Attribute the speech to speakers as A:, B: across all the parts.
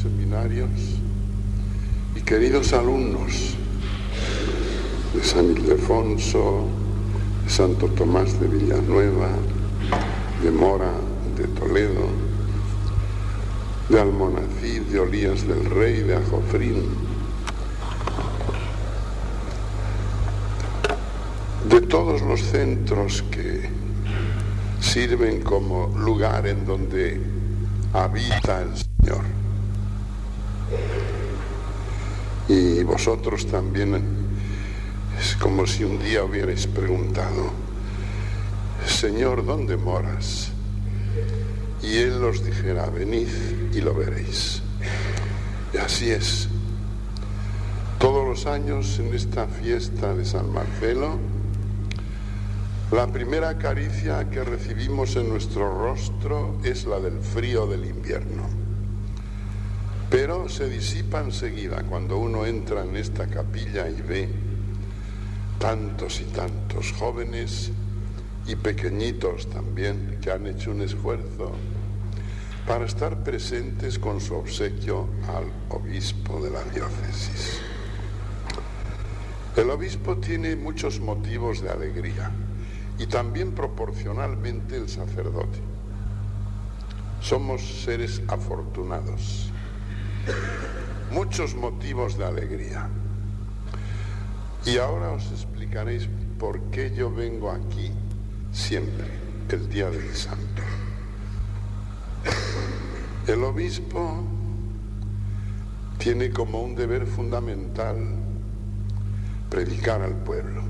A: seminarios y queridos alumnos de San Ildefonso, de Santo Tomás de Villanueva, de Mora de Toledo, de Almonacid, de Olías del Rey, de Ajofrín, de todos los centros que sirven como lugar en donde habita el Señor. Y vosotros también, es como si un día hubierais preguntado: Señor, ¿dónde moras? Y Él os dijera: venid y lo veréis. Y así es. Todos los años en esta fiesta de San Marcelo, la primera caricia que recibimos en nuestro rostro es la del frío del invierno. Pero se disipa enseguida cuando uno entra en esta capilla y ve tantos y tantos jóvenes y pequeñitos también que han hecho un esfuerzo para estar presentes con su obsequio al obispo de la diócesis. El obispo tiene muchos motivos de alegría y también proporcionalmente el sacerdote. Somos seres afortunados. Muchos motivos de alegría. Y ahora os explicaréis por qué yo vengo aquí siempre, el día del santo. El obispo tiene como un deber fundamental predicar al pueblo.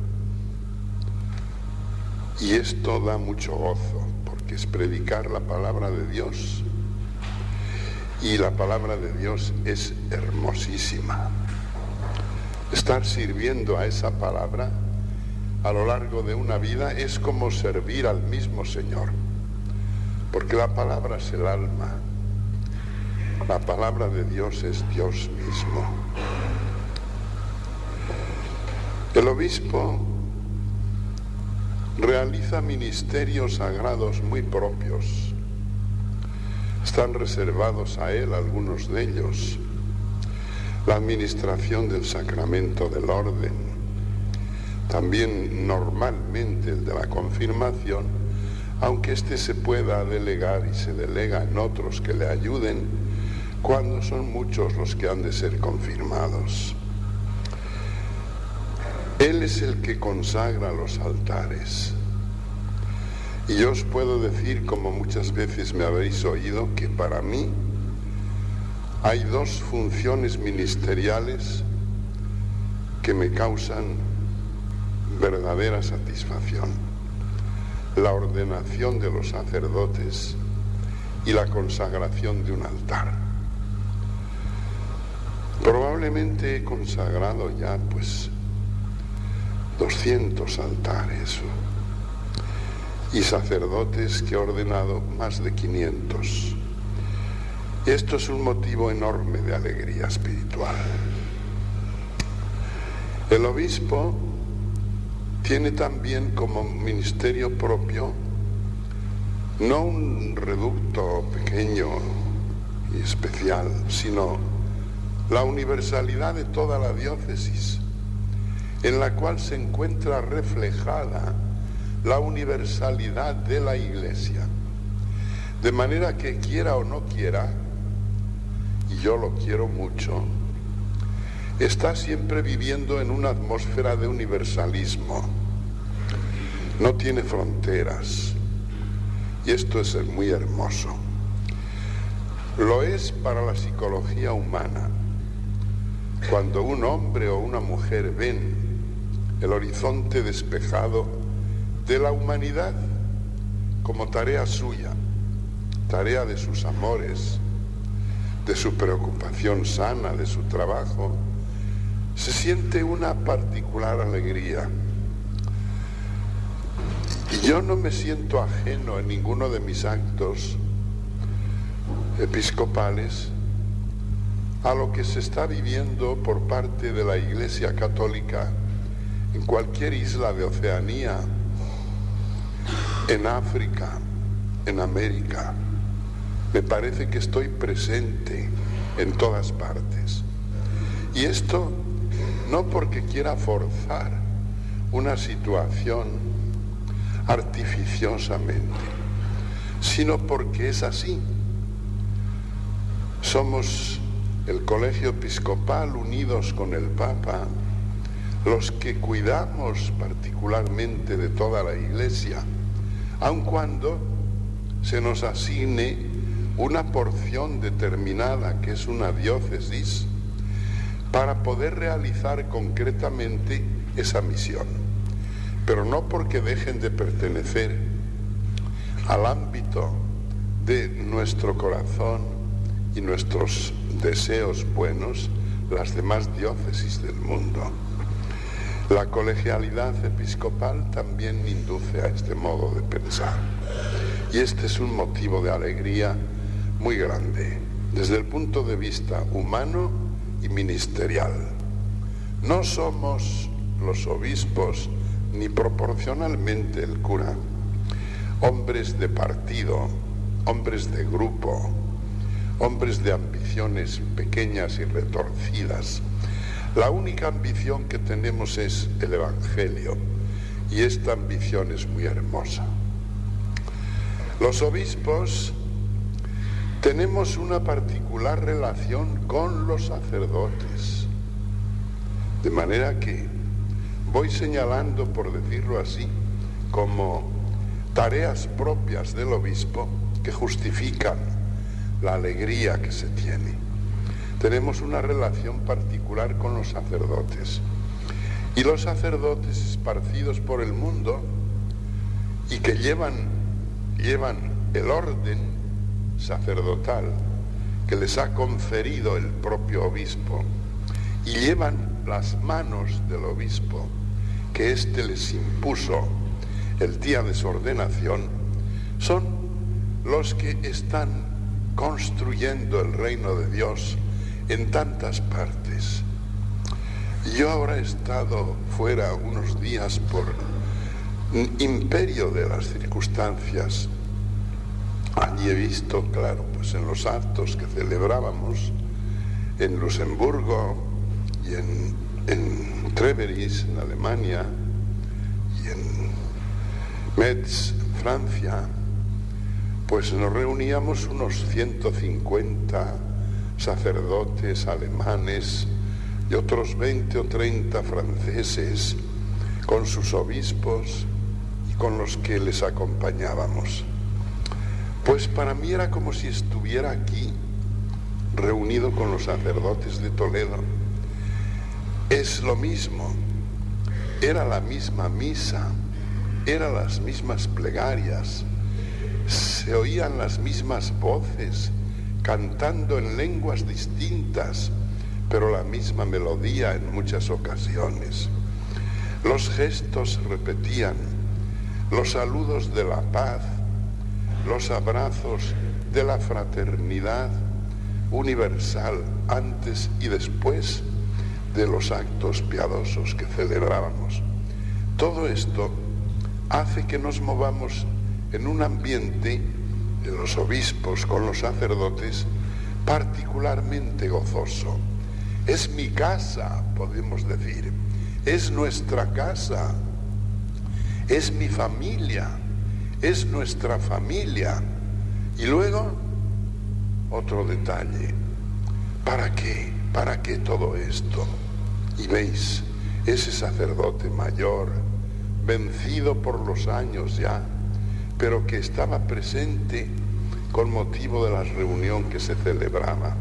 A: Y esto da mucho gozo, porque es predicar la palabra de Dios. Y la palabra de Dios es hermosísima. Estar sirviendo a esa palabra a lo largo de una vida es como servir al mismo Señor, porque la palabra es el alma. La palabra de Dios es Dios mismo. El obispo realiza ministerios sagrados muy propios. Están reservados a él algunos de ellos. La administración del sacramento del orden, también normalmente el de la confirmación, aunque este se pueda delegar y se delega en otros que le ayuden cuando son muchos los que han de ser confirmados. Él es el que consagra los altares. Y yo os puedo decir, como muchas veces me habéis oído, que para mí hay dos funciones ministeriales que me causan verdadera satisfacción: la ordenación de los sacerdotes y la consagración de un altar. Probablemente he consagrado ya 200 altares y sacerdotes que he ordenado más de 500. Esto es un motivo enorme de alegría espiritual. El obispo tiene también como ministerio propio no un reducto pequeño y especial, sino la universalidad de toda la diócesis, en la cual se encuentra reflejada la universalidad de la Iglesia. De manera que quiera o no quiera, y yo lo quiero mucho, está siempre viviendo en una atmósfera de universalismo. No tiene fronteras. Y esto es muy hermoso. Lo es para la psicología humana. Cuando un hombre o una mujer ven el horizonte despejado de la humanidad como tarea suya, tarea de sus amores, de su preocupación sana, de su trabajo, se siente una particular alegría. Y yo no me siento ajeno en ninguno de mis actos episcopales a lo que se está viviendo por parte de la Iglesia Católica en cualquier isla de Oceanía, en África, en América. Me parece que estoy presente en todas partes. Y esto no porque quiera forzar una situación artificiosamente, sino porque es así. Somos el Colegio Episcopal, unidos con el Papa, los que cuidamos particularmente de toda la Iglesia, aun cuando se nos asigne una porción determinada, que es una diócesis, para poder realizar concretamente esa misión. Pero no porque dejen de pertenecer al ámbito de nuestro corazón y nuestros deseos buenos las demás diócesis del mundo. La colegialidad episcopal también induce a este modo de pensar. Y este es un motivo de alegría muy grande, desde el punto de vista humano y ministerial. No somos los obispos, ni proporcionalmente el cura, hombres de partido, hombres de grupo, hombres de ambiciones pequeñas y retorcidas. La única ambición que tenemos es el Evangelio, y esta ambición es muy hermosa. Los obispos tenemos una particular relación con los sacerdotes, de manera que voy señalando, por decirlo así, como tareas propias del obispo que justifican la alegría que se tiene. Tenemos una relación particular con los sacerdotes, y los sacerdotes esparcidos por el mundo y que llevan el orden sacerdotal que les ha conferido el propio obispo, y llevan las manos del obispo que éste les impuso el día de su ordenación, son los que están construyendo el reino de Dios en tantas partes. Yo ahora he estado fuera unos días por imperio de las circunstancias. Allí he visto, claro, pues en los actos que celebrábamos en Luxemburgo y en Treveris, en Alemania, y en Metz, Francia, pues nos reuníamos unos 150 sacerdotes alemanes y otros 20 o 30 franceses con sus obispos y con los que les acompañábamos. Pues para mí era como si estuviera aquí, reunido con los sacerdotes de Toledo. Es lo mismo, era la misma misa, eran las mismas plegarias, se oían las mismas voces, cantando en lenguas distintas, pero la misma melodía en muchas ocasiones. Los gestos se repetían, los saludos de la paz, los abrazos de la fraternidad universal antes y después de los actos piadosos que celebrábamos. Todo esto hace que nos movamos en un ambiente de los obispos con los sacerdotes particularmente gozoso. Es mi casa, podemos decir, es nuestra casa, es mi familia, es nuestra familia. Y luego, otro detalle, ¿para qué? ¿Para qué todo esto? Y veis, ese sacerdote mayor, vencido por los años ya, pero que estaba presente con motivo de la reunión que se celebraba,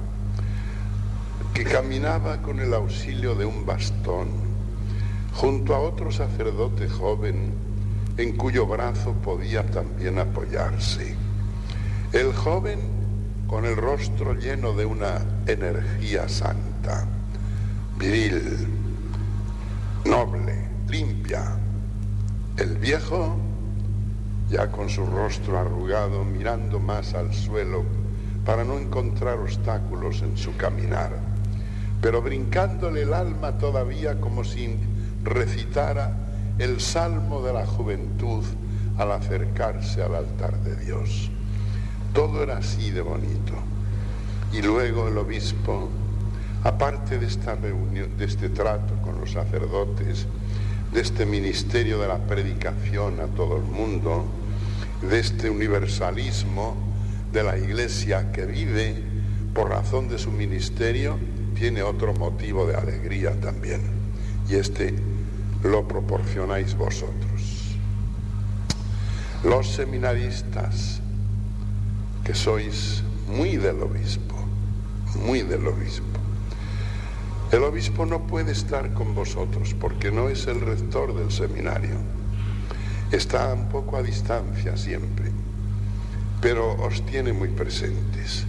A: que caminaba con el auxilio de un bastón, junto a otro sacerdote joven, en cuyo brazo podía también apoyarse. El joven con el rostro lleno de una energía santa, viril, noble, limpia. El viejo, ya con su rostro arrugado, mirando más al suelo para no encontrar obstáculos en su caminar, pero brincándole el alma todavía como si recitara el salmo de la juventud al acercarse al altar de Dios. Todo era así de bonito. Y luego el obispo, aparte de esta reunión, de este trato con los sacerdotes, de este ministerio de la predicación a todo el mundo, de este universalismo de la Iglesia que vive por razón de su ministerio, tiene otro motivo de alegría también, y este lo proporcionáis vosotros. Los seminaristas, que sois muy del obispo, muy del obispo. El obispo no puede estar con vosotros porque no es el rector del seminario. Está un poco a distancia siempre, pero os tiene muy presentes.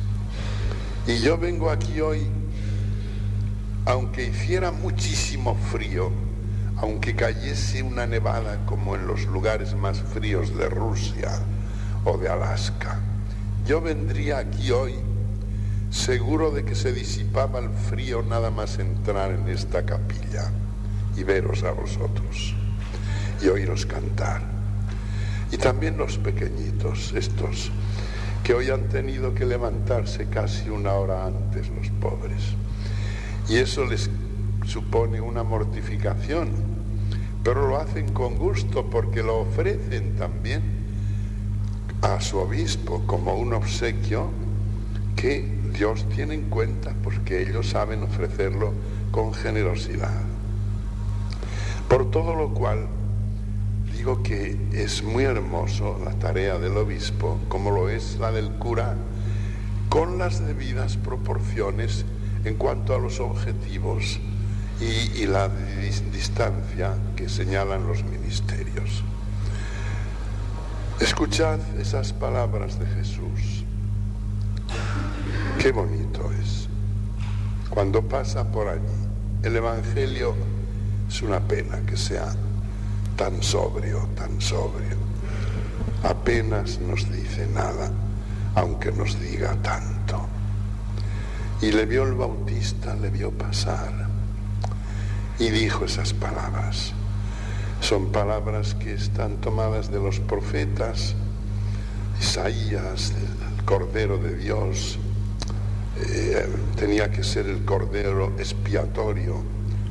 A: Y yo vengo aquí hoy, aunque hiciera muchísimo frío, aunque cayese una nevada como en los lugares más fríos de Rusia o de Alaska, yo vendría aquí hoy seguro de que se disipaba el frío nada más entrar en esta capilla y veros a vosotros y oíros cantar. Y también los pequeñitos, estos que hoy han tenido que levantarse casi una hora antes, los pobres. Y eso les supone una mortificación, pero lo hacen con gusto porque lo ofrecen también a su obispo como un obsequio que Dios tiene en cuenta, porque ellos saben ofrecerlo con generosidad. Por todo lo cual, digo que es muy hermoso la tarea del obispo, como lo es la del cura, con las debidas proporciones en cuanto a los objetivos y la distancia que señalan los ministerios. Escuchad esas palabras de Jesús. Qué bonito es. Cuando pasa por allí, el Evangelio es una pena que sea tan sobrio, tan sobrio. Apenas nos dice nada, aunque nos diga tanto. Y le vio el Bautista, le vio pasar y dijo esas palabras. Son palabras que están tomadas de los profetas, Isaías, el Cordero de Dios. Tenía que ser el Cordero expiatorio,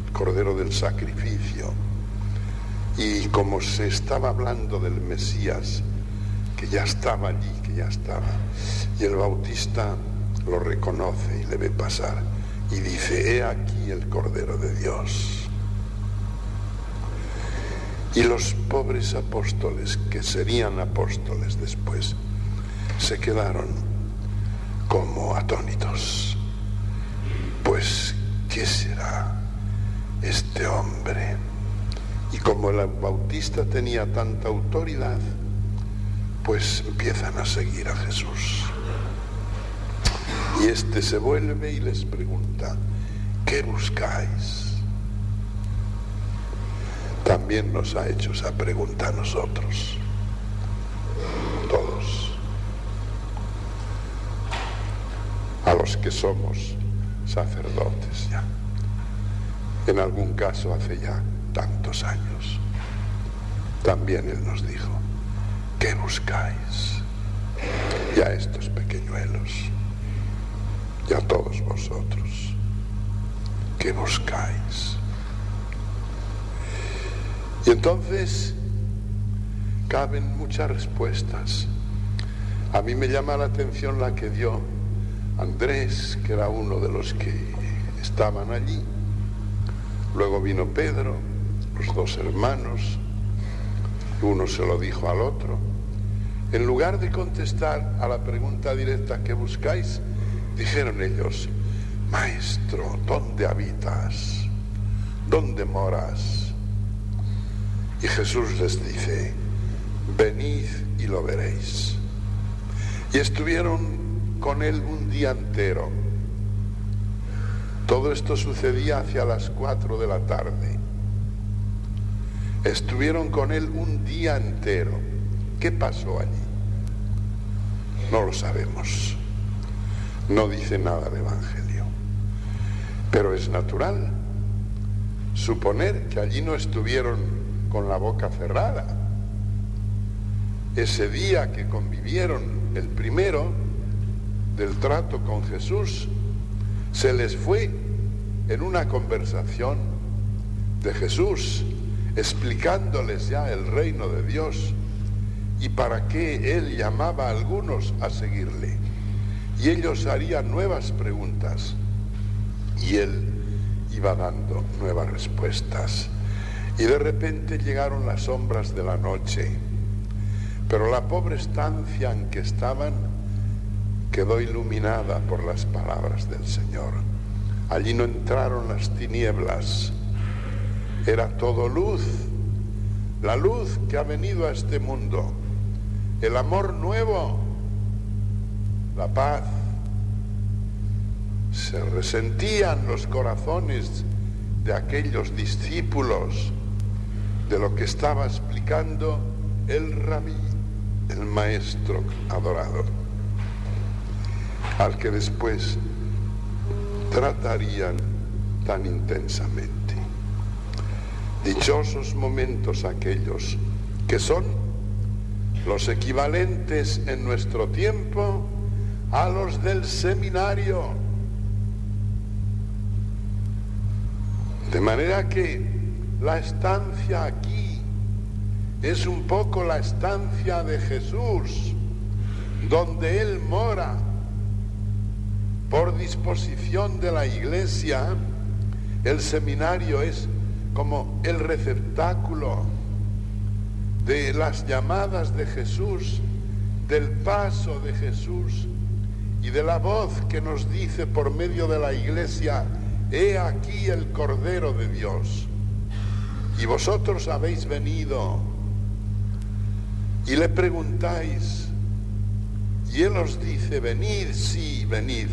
A: el Cordero del sacrificio. Y como se estaba hablando del Mesías, que ya estaba allí, que ya estaba, y el Bautista lo reconoce y le ve pasar y dice: he aquí el Cordero de Dios. Y los pobres apóstoles, que serían apóstoles después, se quedaron como atónitos. Pues, ¿qué será este hombre? Y como el Bautista tenía tanta autoridad, pues empiezan a seguir a Jesús. Y este se vuelve y les pregunta: ¿qué buscáis? También nos ha hecho esa pregunta a nosotros, todos, a los que somos sacerdotes ya, en algún caso hace ya tantos años. También Él nos dijo: ¿qué buscáis? Y a estos pequeñuelos, y a todos vosotros, ¿qué buscáis? Y entonces caben muchas respuestas. A mí me llama la atención la que dio Andrés, que era uno de los que estaban allí. Luego vino Pedro, los dos hermanos, uno se lo dijo al otro. En lugar de contestar a la pregunta directa: ¿qué buscáis?, dijeron ellos: Maestro, ¿dónde habitas? ¿Dónde moras? Y Jesús les dice: venid y lo veréis. Y estuvieron con él un día entero. Todo esto sucedía hacia las 4 de la tarde. Estuvieron con él un día entero. ¿Qué pasó allí? No lo sabemos. No dice nada el Evangelio. Pero es natural suponer que allí no estuvieron con la boca cerrada. Ese día que convivieron el primero, del trato con Jesús se les fue en una conversación de Jesús, explicándoles ya el reino de Dios y para qué Él llamaba a algunos a seguirle. Y ellos harían nuevas preguntas y Él iba dando nuevas respuestas. Y de repente llegaron las sombras de la noche, pero la pobre estancia en que estaban quedó iluminada por las palabras del Señor. Allí no entraron las tinieblas, era todo luz, la luz que ha venido a este mundo, el amor nuevo, la paz. Se resentían los corazones de aquellos discípulos de lo que estaba explicando el rabí, el maestro adorado, al que después tratarían tan intensamente. Dichosos momentos aquellos que son los equivalentes en nuestro tiempo a los del seminario. De manera que la estancia aquí es un poco la estancia de Jesús, donde Él mora. Por disposición de la Iglesia, el seminario es como el receptáculo de las llamadas de Jesús, del paso de Jesús y de la voz que nos dice por medio de la Iglesia: he aquí el Cordero de Dios. Y vosotros habéis venido y le preguntáis, y Él os dice: venid, sí, venid,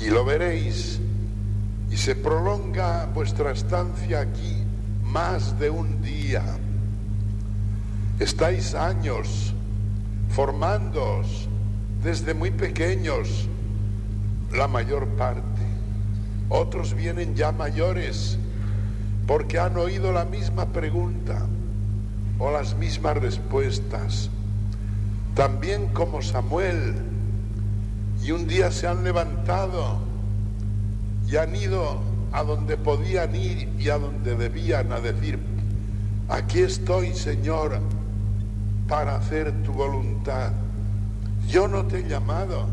A: y lo veréis. Y se prolonga vuestra estancia aquí más de un día. Estáis años formándoos desde muy pequeños, la mayor parte. Otros vienen ya mayores porque han oído la misma pregunta o las mismas respuestas, también como Samuel, y un día se han levantado y han ido a donde podían ir y a donde debían, a decir: aquí estoy, Señor, para hacer tu voluntad. Yo no te he llamado,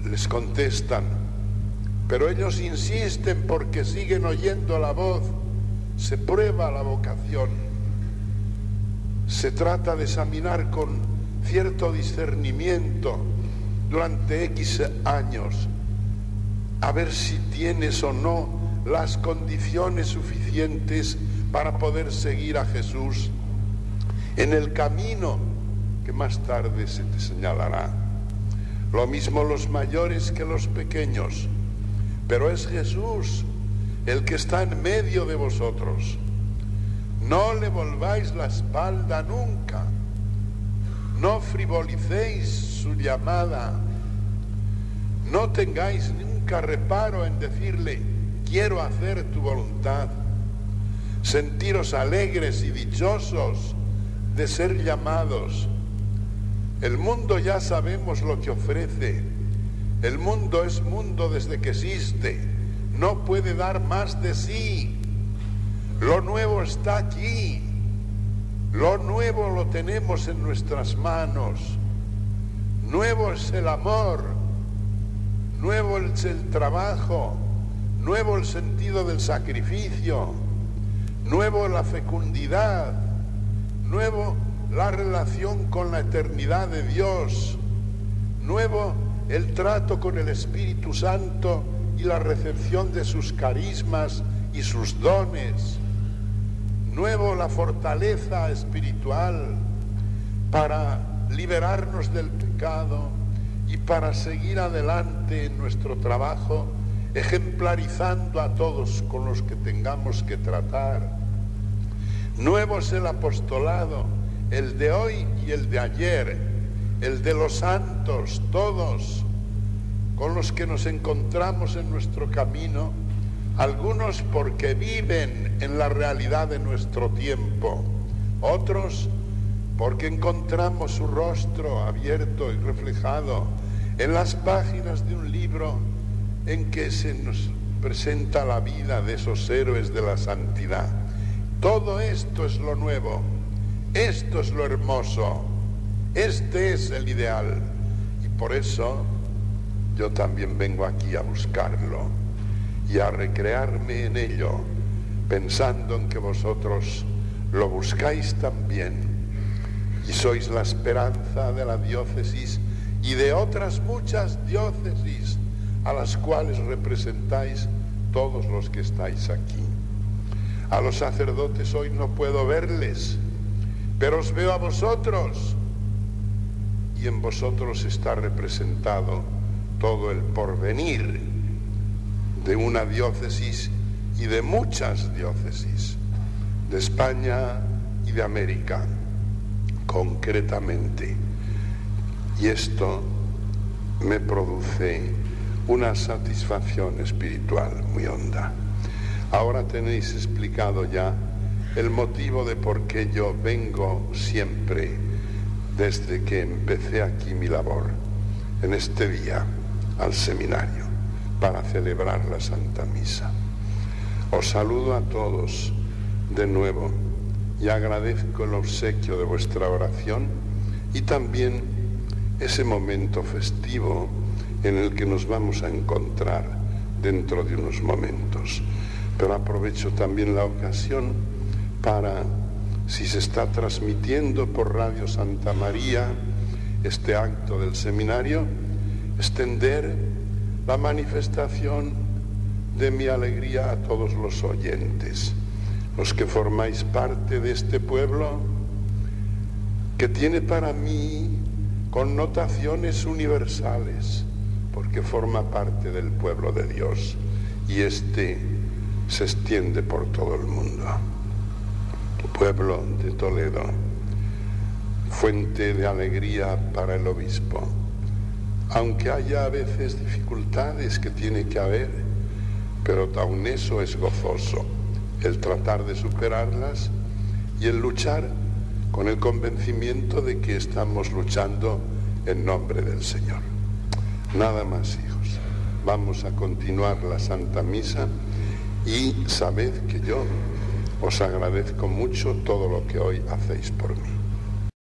A: les contestan, pero ellos insisten porque siguen oyendo la voz. Se prueba la vocación, se trata de examinar con cierto discernimiento durante X años, a ver si tienes o no las condiciones suficientes para poder seguir a Jesús en el camino que más tarde se te señalará. Lo mismo los mayores que los pequeños, pero es Jesús el que está en medio de vosotros. No le volváis la espalda nunca, no frivolicéis su llamada, no tengáis nunca reparo en decirle: quiero hacer tu voluntad. Sentiros alegres y dichosos de ser llamados. El mundo ya sabemos lo que ofrece. El mundo es mundo desde que existe. No puede dar más de sí. Lo nuevo está aquí. Lo nuevo lo tenemos en nuestras manos. Nuevo es el amor. Nuevo es el trabajo. Nuevo el sentido del sacrificio. Nuevo la fecundidad. Nuevo la relación con la eternidad de Dios. Nuevo el trato con el Espíritu Santo y la recepción de sus carismas y sus dones. Nuevo la fortaleza espiritual para liberarnos del pecado y para seguir adelante en nuestro trabajo, ejemplarizando a todos con los que tengamos que tratar. Nuevo es el apostolado, el de hoy y el de ayer, el de los santos, todos con los que nos encontramos en nuestro camino, algunos porque viven en la realidad de nuestro tiempo, otros porque encontramos su rostro abierto y reflejado en las páginas de un libro en que se nos presenta la vida de esos héroes de la santidad. Todo esto es lo nuevo, esto es lo hermoso, este es el ideal. Y por eso yo también vengo aquí a buscarlo y a recrearme en ello, pensando en que vosotros lo buscáis también y sois la esperanza de la diócesis y de otras muchas diócesis a las cuales representáis todos los que estáis aquí. A los sacerdotes hoy no puedo verles, pero os veo a vosotros, y en vosotros está representado todo el porvenir de una diócesis y de muchas diócesis, de España y de América, concretamente. Y esto me produce una satisfacción espiritual muy honda. Ahora tenéis explicado ya el motivo de por qué yo vengo siempre desde que empecé aquí mi labor, en este día, al seminario, para celebrar la Santa Misa. Os saludo a todos de nuevo y agradezco el obsequio de vuestra oración y también ese momento festivo en el que nos vamos a encontrar dentro de unos momentos. Pero aprovecho también la ocasión para, si se está transmitiendo por Radio Santa María este acto del seminario, extender la manifestación de mi alegría a todos los oyentes, los que formáis parte de este pueblo que tiene para mí connotaciones universales, porque forma parte del pueblo de Dios y este se extiende por todo el mundo. Pueblo de Toledo, fuente de alegría para el obispo, aunque haya a veces dificultades que tiene que haber, pero aún eso es gozoso, el tratar de superarlas y el luchar con el convencimiento de que estamos luchando en nombre del Señor. Nada más, hijos. Vamos a continuar la Santa Misa y sabed que yo os agradezco mucho todo lo que hoy hacéis por mí.